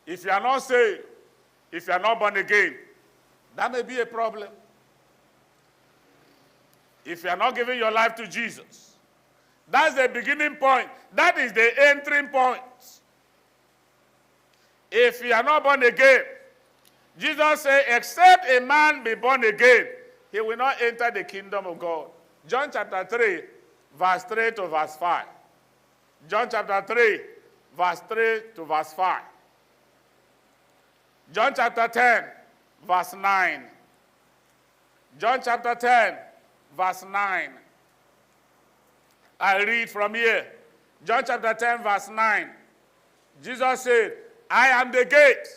If you are not saved, if you are not born again, that may be a problem. If you are not giving your life to Jesus, that's the beginning point. That is the entering point. If you are not born again, Jesus said, except a man be born again, he will not enter the kingdom of God. John chapter 3, verse 3 to verse 5. John chapter 3, verse 3 to verse 5. John chapter 10, verse 9. John chapter 10, verse 9. I read from here. John chapter 10, verse 9. Jesus said, I am the gate.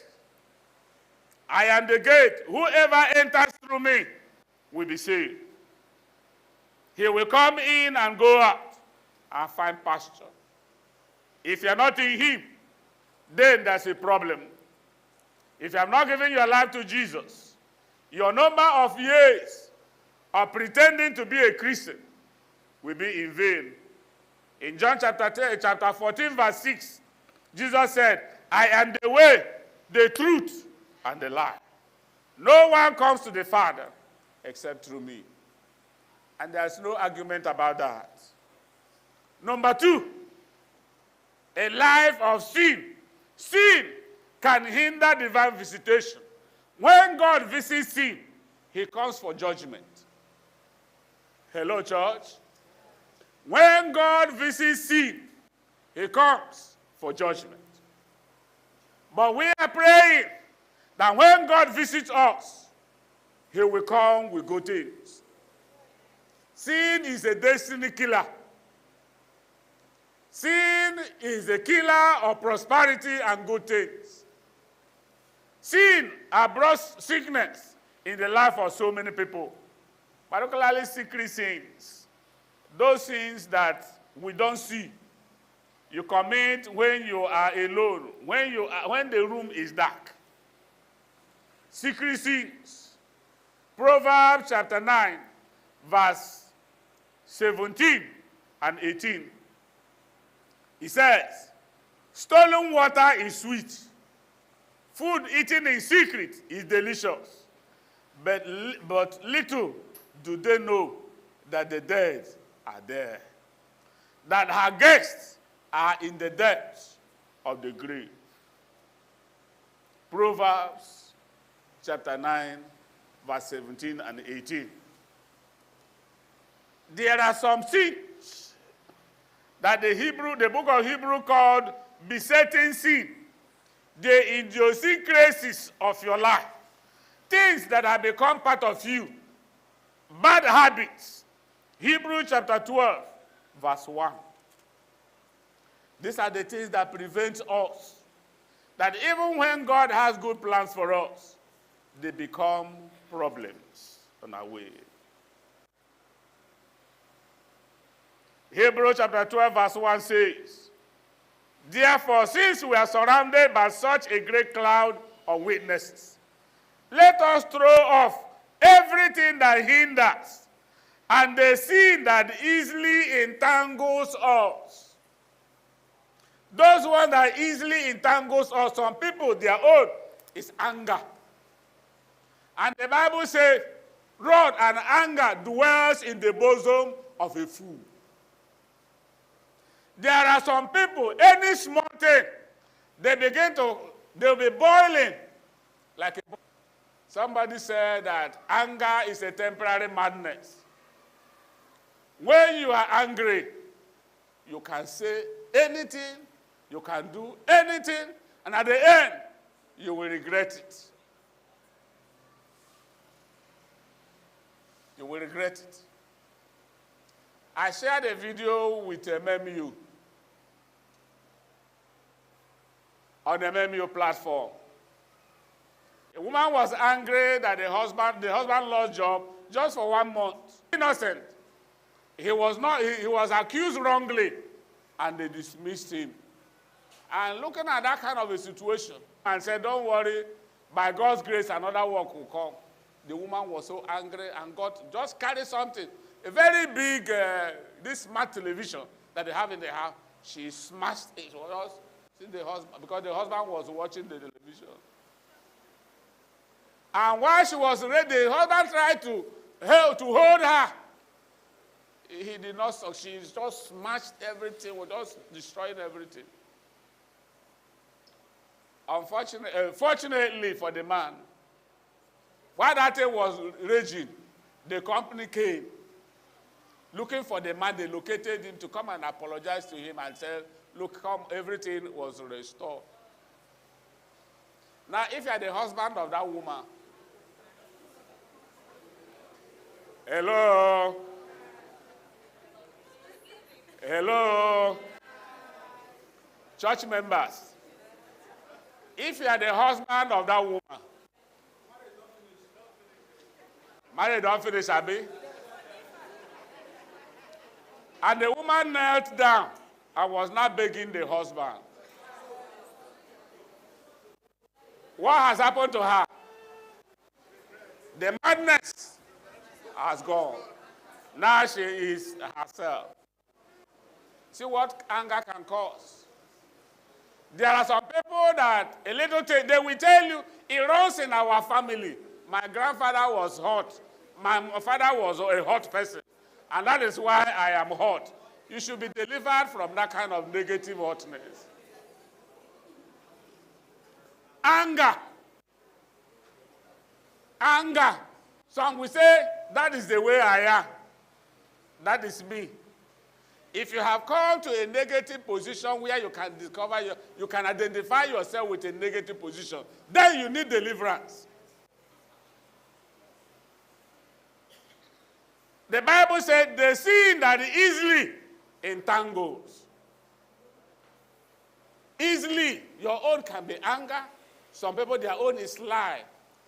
I am the gate. Whoever enters through me will be saved. He will come in and go out and find pasture. If you're not in him, then there's a problem. If you have not given your life to Jesus, your number of years of pretending to be a Christian will be in vain. In John chapter 14, verse 6, Jesus said, I am the way, the truth, and the life. No one comes to the Father except through me. And there's no argument about that. Number 2, a life of sin. Sin can hinder divine visitation. When God visits sin, he comes for judgment. Hello, church? When God visits sin, he comes for judgment. But we are praying that when God visits us, he will come with good things. Sin is a destiny killer. Sin is a killer of prosperity and good things. Sin has brought sickness in the life of so many people, particularly secret sins. Those sins that we don't see. You commit when you are alone, when the room is dark. Secret sins. Proverbs chapter 9, verse 17 and 18. He says, stolen water is sweet. Food eaten in secret is delicious. But little do they know that the dead are there, that her guests are in the depths of the grave. Proverbs chapter 9, verse 17 and 18. There are some things that the book of Hebrew called besetting sin. The idiosyncrasies of your life. Things that have become part of you. Bad habits. Hebrews chapter 12, verse 1. These are the things that prevent us. That even when God has good plans for us, they become problems on our way. Hebrews chapter 12, verse 1 says, therefore, since we are surrounded by such a great cloud of witnesses, let us throw off everything that hinders and the sin that easily entangles us. Those ones that easily entangles us, some people, their own is anger. And the Bible says, wrath and anger dwells in the bosom of a fool. There are some people, any small thing, they'll be boiling like a. Somebody said that anger is a temporary madness. When you are angry, you can say anything, you can do anything, and at the end, you will regret it. You will regret it. I shared a video with MMU on the MMU platform. A woman was angry that the husband lost job just for 1 month. Innocent. He was accused wrongly, and they dismissed him. And looking at that kind of a situation, and said, don't worry, by God's grace, another work will come. The woman was so angry and just carried something, a very big, this smart television that they have in the house. She smashed it. It was See the husband, because the husband was watching the television. And while she was ready, the husband tried to hold her. He did not succeed. She just smashed everything, just destroying everything. Fortunately for the man, while that thing was raging, the company came looking for the man. They located him to come and apologize to him and say, look, come, everything was restored. Now, if you are the husband of that woman, hello? Hello? Church members, if you are the husband of that woman, marriage don't finish, Abi. And the woman knelt down and was not begging the husband. What has happened to her? The madness has gone. Now she is herself. See what anger can cause. There are some people that a little thing, they will tell you, it runs in our family. My grandfather was hot. My father was a hot person. And that is why I am hot. You should be delivered from that kind of negative hotness. Anger. Anger. Some will say, that is the way I am. That is me. If you have come to a negative position where you can discover, you can identify yourself with a negative position, then you need deliverance. The Bible said the sin that easily entangles. Easily, your own can be anger. Some people, their own is lie.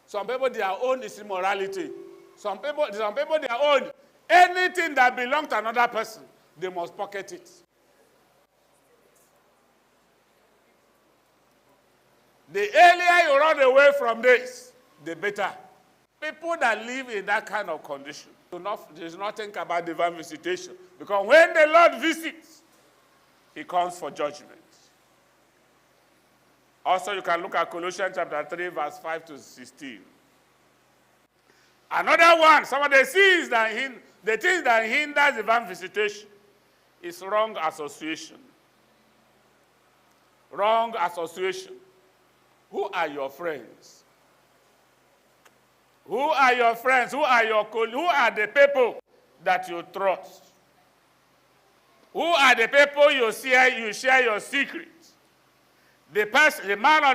Some people, their own is immorality. Some people, their own, anything that belongs to another person, they must pocket it. The earlier you run away from this, the better. People that live in that kind of condition do not think about divine visitation. Because when the Lord visits, he comes for judgment. Also, you can look at Colossians chapter 3, verse 5 to 16. Another one, some of the things that hinder divine visitation is wrong association. Wrong association. Who are your friends? Who are your friends? Who are your colleagues? Who are the people that you trust? Who are the people you share your secrets? The man on